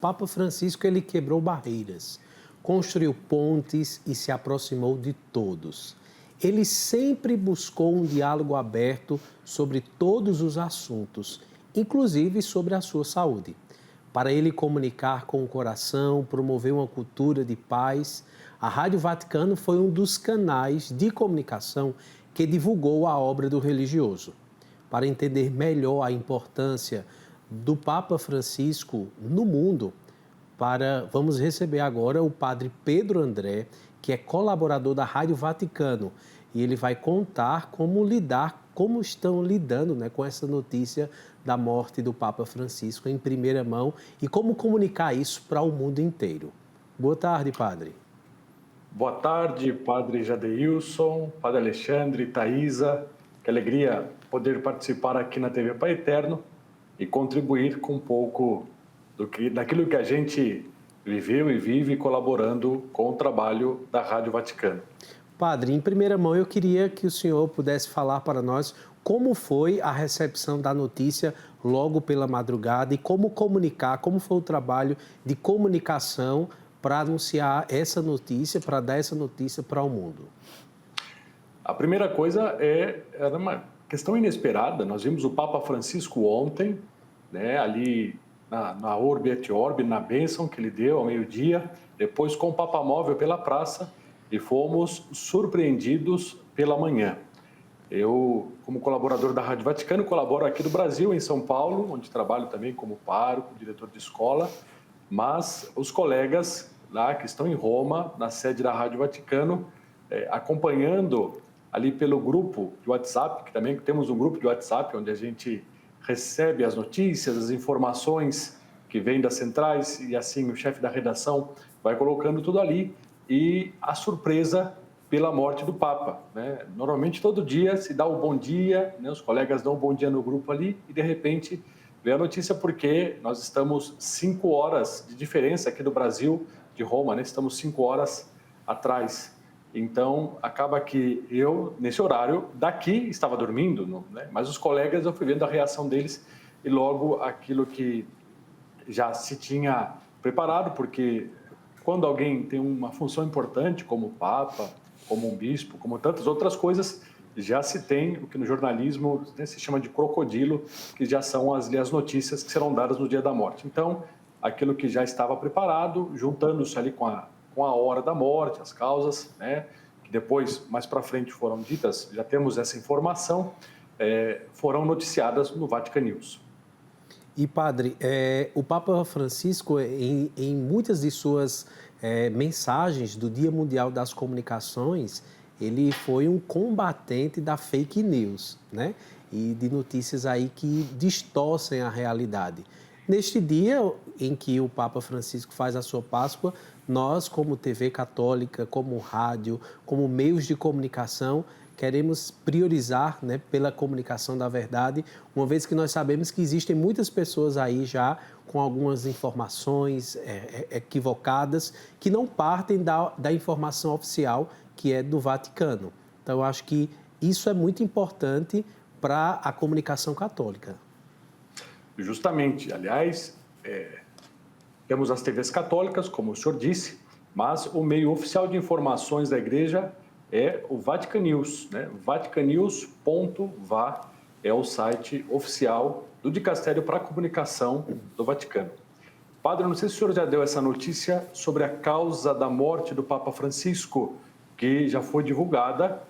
Papa Francisco ele quebrou barreiras, construiu pontes e se aproximou de todos. Ele sempre buscou um diálogo aberto sobre todos os assuntos, inclusive sobre a sua saúde. Para ele comunicar com o coração, promover uma cultura de paz, a Rádio Vaticano foi um dos canais de comunicação que divulgou a obra do religioso. Para entender melhor a importância do Papa Francisco no mundo, vamos receber agora o padre Pedro André, que é colaborador da Rádio Vaticano, e ele vai contar como estão lidando, né, com essa notícia da morte do Papa Francisco em primeira mão e como comunicar isso para o mundo inteiro. Boa tarde, padre. Boa tarde, padre Jadeilson, padre Alexandre, Thaisa. Que alegria poder participar aqui na TV Pai Eterno e contribuir com um pouco daquilo que a gente viveu e vive colaborando com o trabalho da Rádio Vaticano. Padre, em primeira mão eu queria que o senhor pudesse falar para nós como foi a recepção da notícia logo pela madrugada e como comunicar, como foi o trabalho de comunicação para anunciar essa notícia, para dar essa notícia para o mundo. A primeira coisa era uma questão inesperada. Nós vimos o Papa Francisco ontem, né, ali na Urbi et Orbi, na bênção que ele deu ao meio-dia, depois com o Papa Móvel pela praça, e fomos surpreendidos pela manhã. Eu, como colaborador da Rádio Vaticano, colaboro aqui do Brasil, em São Paulo, onde trabalho também como pároco, diretor de escola, mas os colegas lá que estão em Roma, na sede da Rádio Vaticano, acompanhando ali pelo grupo de WhatsApp, que também temos um grupo de WhatsApp onde a gente recebe as notícias, as informações que vêm das centrais e assim o chefe da redação vai colocando tudo ali e a surpresa pela morte do Papa, né? Normalmente todo dia se dá o bom dia, né? Os colegas dão o bom dia no grupo ali e de repente vem a notícia porque nós estamos 5 horas de diferença aqui do Brasil, de Roma, né? Estamos 5 horas atrás. Então, acaba que eu, nesse horário, daqui estava dormindo, né? Mas os colegas, eu fui vendo a reação deles e logo aquilo que já se tinha preparado, porque quando alguém tem uma função importante, como o Papa, como um bispo, como tantas outras coisas, já se tem o que no jornalismo, né, se chama de crocodilo, que já são as notícias que serão dadas no dia da morte. Então, aquilo que já estava preparado, juntando-se ali com a hora da morte, as causas, né, que depois, mais para frente, foram ditas, já temos essa informação, foram noticiadas no Vatican News. E, padre, o Papa Francisco, em muitas de suas mensagens do Dia Mundial das Comunicações, ele foi um combatente da fake news, né? E de notícias aí que distorcem a realidade. Neste dia em que o Papa Francisco faz a sua Páscoa, nós, como TV Católica, como rádio, como meios de comunicação, queremos priorizar, né, pela comunicação da verdade, uma vez que nós sabemos que existem muitas pessoas aí já com algumas informações equivocadas que não partem da informação oficial que é do Vaticano. Então, eu acho que isso é muito importante para a comunicação católica. Justamente, aliás, temos as TVs católicas, como o senhor disse, mas o meio oficial de informações da Igreja é o Vatican News, né? vaticanews.va é o site oficial do Dicastério para a Comunicação do Vaticano. Padre, não sei se o senhor já deu essa notícia sobre a causa da morte do Papa Francisco, que já foi divulgada,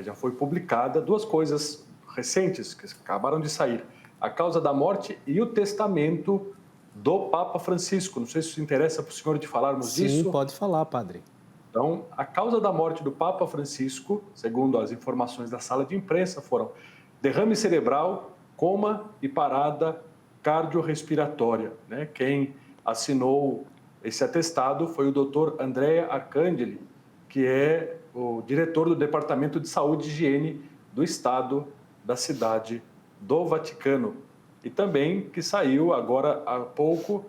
já foi publicada, 2 coisas recentes que acabaram de sair. A causa da morte e o testamento do Papa Francisco. Não sei se isso interessa para o senhor de falarmos disso. Sim, pode falar, padre. Então, a causa da morte do Papa Francisco, segundo as informações da sala de imprensa, foram derrame cerebral, coma e parada cardiorrespiratória, né? Quem assinou esse atestado foi o Dr. Andrea Arcangeli, que é o diretor do Departamento de Saúde e Higiene do Estado da cidade do Vaticano. E também que saiu agora há pouco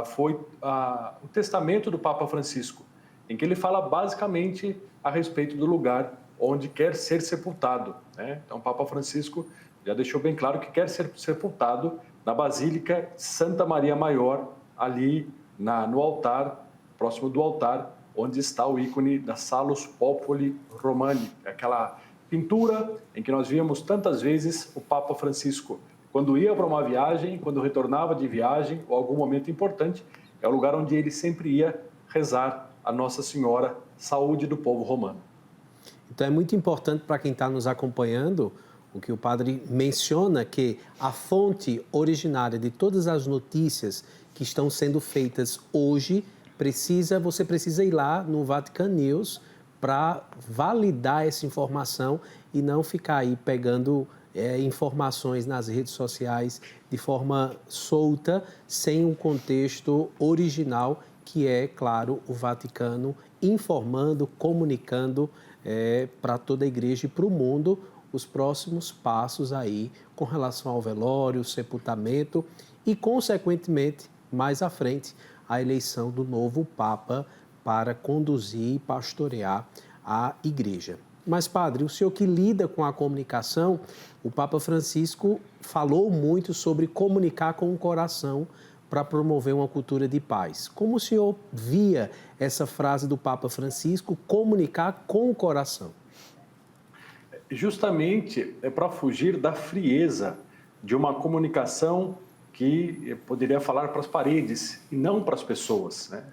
foi o testamento do Papa Francisco, em que ele fala basicamente a respeito do lugar onde quer ser sepultado, né? Então, o Papa Francisco já deixou bem claro que quer ser sepultado na Basílica Santa Maria Maior, ali no altar, próximo do altar, onde está o ícone da Salus Populi Romani, aquela pintura em que nós víamos tantas vezes o Papa Francisco. Quando ia para uma viagem, quando retornava de viagem ou algum momento importante, é o lugar onde ele sempre ia rezar a Nossa Senhora, saúde do povo romano. Então é muito importante para quem está nos acompanhando o que o padre menciona, que a fonte originária de todas as notícias que estão sendo feitas hoje, você precisa ir lá no Vatican News para validar essa informação e não ficar aí pegando informações nas redes sociais de forma solta, sem um contexto original, que é, claro, o Vaticano informando, comunicando para toda a igreja e para o mundo os próximos passos aí com relação ao velório, sepultamento e, consequentemente, mais à frente, a eleição do novo Papa para conduzir e pastorear a igreja. Mas, padre, o senhor que lida com a comunicação, o Papa Francisco falou muito sobre comunicar com o coração para promover uma cultura de paz. Como o senhor via essa frase do Papa Francisco, comunicar com o coração? Justamente é para fugir da frieza de uma comunicação que poderia falar para as paredes e não para as pessoas, né?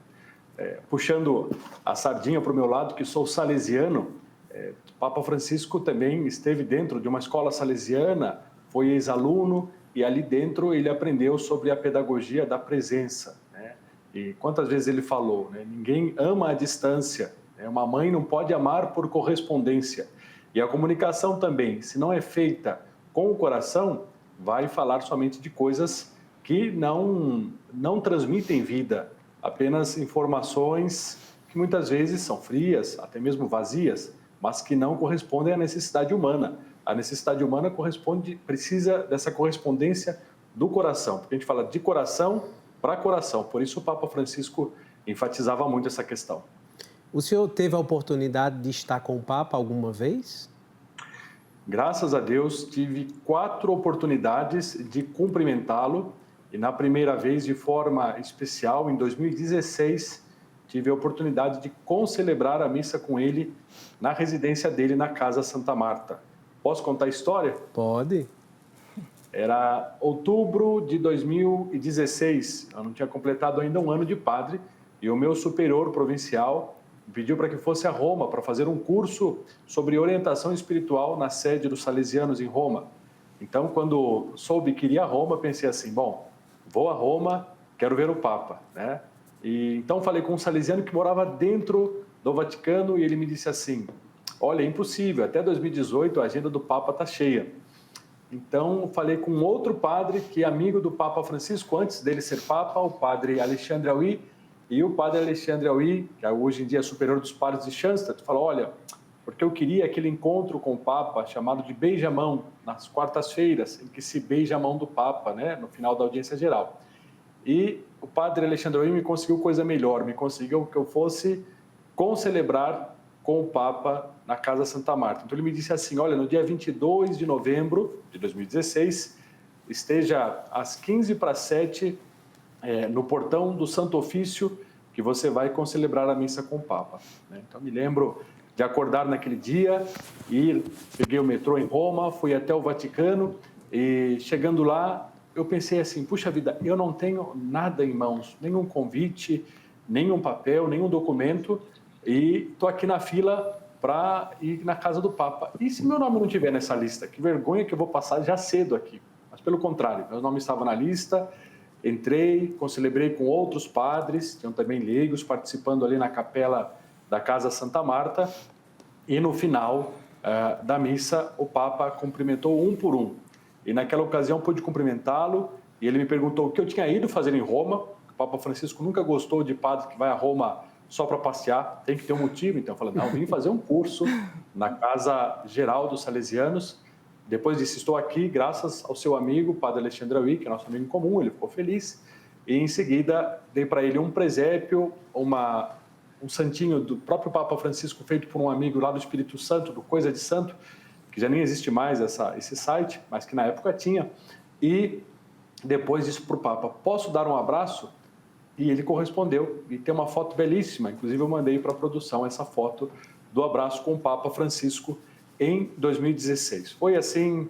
Puxando a sardinha para o meu lado, que sou salesiano, o Papa Francisco também esteve dentro de uma escola salesiana, foi ex-aluno e ali dentro ele aprendeu sobre a pedagogia da presença, né? E quantas vezes ele falou, né? Ninguém ama à distância, né? Uma mãe não pode amar por correspondência. E a comunicação também, se não é feita com o coração, vai falar somente de coisas que não transmitem vida, apenas informações que muitas vezes são frias, até mesmo vazias, mas que não correspondem à necessidade humana. A necessidade humana precisa dessa correspondência do coração, porque a gente fala de coração para coração. Por isso o Papa Francisco enfatizava muito essa questão. O senhor teve a oportunidade de estar com o Papa alguma vez? Graças a Deus, tive 4 oportunidades de cumprimentá-lo e na primeira vez, de forma especial, em 2016, tive a oportunidade de concelebrar a missa com ele na residência dele, na Casa Santa Marta. Posso contar a história? Pode. Era outubro de 2016, eu não tinha completado ainda um ano de padre e o meu superior provincial pediu para que fosse a Roma para fazer um curso sobre orientação espiritual na sede dos Salesianos em Roma. Então, quando soube que iria a Roma, pensei assim, bom, vou a Roma, quero ver o Papa, né? E então falei com um salesiano que morava dentro do Vaticano e ele me disse assim, olha, é impossível, até 2018 a agenda do Papa está cheia. Então, falei com outro padre que é amigo do Papa Francisco, antes dele ser Papa, o padre Alexandre Aui, e o padre Alexandre Aui, que hoje em dia é superior dos padres de Schanstatt, falou, olha, porque eu queria aquele encontro com o Papa, chamado de beijamão, nas quartas-feiras, em que se beija a mão do Papa, né, no final da audiência geral. E o padre Alexandre Aui me conseguiu coisa melhor, me conseguiu que eu fosse concelebrar com o Papa na Casa Santa Marta. Então ele me disse assim, olha, no dia 22 de novembro de 2016, esteja às 6:45 no portão do Santo Ofício, que você vai concelebrar a missa com o Papa. Então me lembro de acordar naquele dia, peguei o metrô em Roma, fui até o Vaticano e chegando lá, eu pensei assim, puxa vida, eu não tenho nada em mãos, nenhum convite, nenhum papel, nenhum documento, e estou aqui na fila para ir na casa do Papa. E se meu nome não estiver nessa lista? Que vergonha que eu vou passar já cedo aqui. Mas pelo contrário, meu nome estava na lista, entrei, concelebrei com outros padres, tinham também leigos participando ali na capela da Casa Santa Marta, e no final da missa o Papa cumprimentou um por um. E naquela ocasião pude cumprimentá-lo e ele me perguntou o que eu tinha ido fazer em Roma. O Papa Francisco nunca gostou de padre que vai a Roma só para passear, tem que ter um motivo. Então eu falei, não, vim fazer um curso na Casa Geral dos Salesianos. Depois disse, estou aqui graças ao seu amigo, padre Alexandre Aui, que é nosso amigo em comum, ele ficou feliz. E em seguida dei para ele um presépio, um santinho do próprio Papa Francisco, feito por um amigo lá do Espírito Santo, do Coisa de Santo, que já nem existe mais esse site, mas que na época tinha. E depois disse para o Papa, posso dar um abraço? e ele correspondeu. E tem uma foto belíssima, inclusive eu mandei para a produção essa foto do abraço com o Papa Francisco em 2016. Foi assim,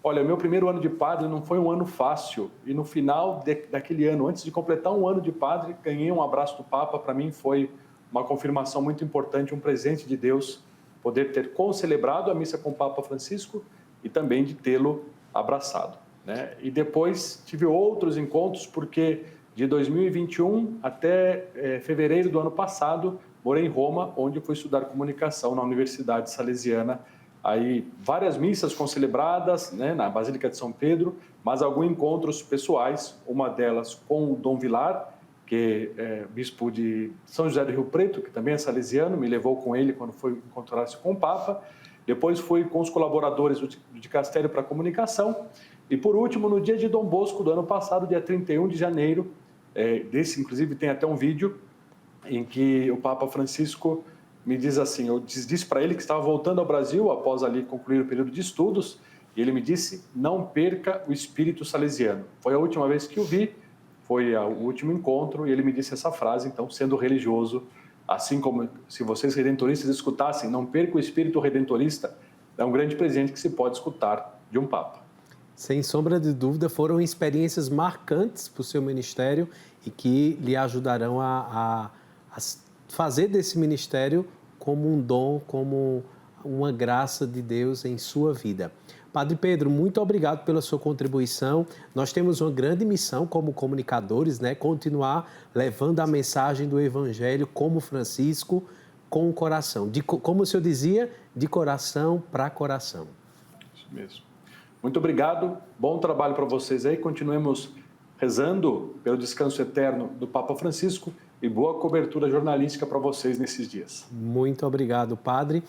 olha, meu primeiro ano de padre não foi um ano fácil, e no final daquele ano, antes de completar um ano de padre, ganhei um abraço do Papa. Para mim foi uma confirmação muito importante, um presente de Deus, poder ter concelebrado a missa com o Papa Francisco e também de tê-lo abraçado, né? E depois tive outros encontros, porque de 2021 até fevereiro do ano passado, morei em Roma, onde fui estudar comunicação na Universidade Salesiana. Aí várias missas concelebradas, né, na Basílica de São Pedro, mas alguns encontros pessoais, uma delas com o Dom Vilar, que é bispo de São José do Rio Preto, que também é salesiano, me levou com ele quando foi encontrar-se com o Papa. Depois fui com os colaboradores do Dicastério para a Comunicação. E por último, no dia de Dom Bosco do ano passado, dia 31 de janeiro, desse inclusive tem até um vídeo em que o Papa Francisco me diz assim, eu disse para ele que estava voltando ao Brasil após ali concluir o período de estudos, e ele me disse: não perca o espírito salesiano. Foi a última vez que o vi, foi o último encontro, e ele me disse essa frase. Então, sendo religioso, assim como se vocês redentoristas escutassem, não perca o espírito redentorista, é um grande presente que se pode escutar de um Papa. Sem sombra de dúvida, foram experiências marcantes para o seu ministério e que lhe ajudarão a fazer desse ministério como um dom, como uma graça de Deus em sua vida. Padre Pedro, muito obrigado pela sua contribuição. Nós temos uma grande missão como comunicadores, né? Continuar levando a mensagem do Evangelho como Francisco, com o coração. Como o senhor dizia, de coração para coração. Isso mesmo. Muito obrigado, bom trabalho para vocês aí. Continuemos rezando pelo descanso eterno do Papa Francisco e boa cobertura jornalística para vocês nesses dias. Muito obrigado, Padre.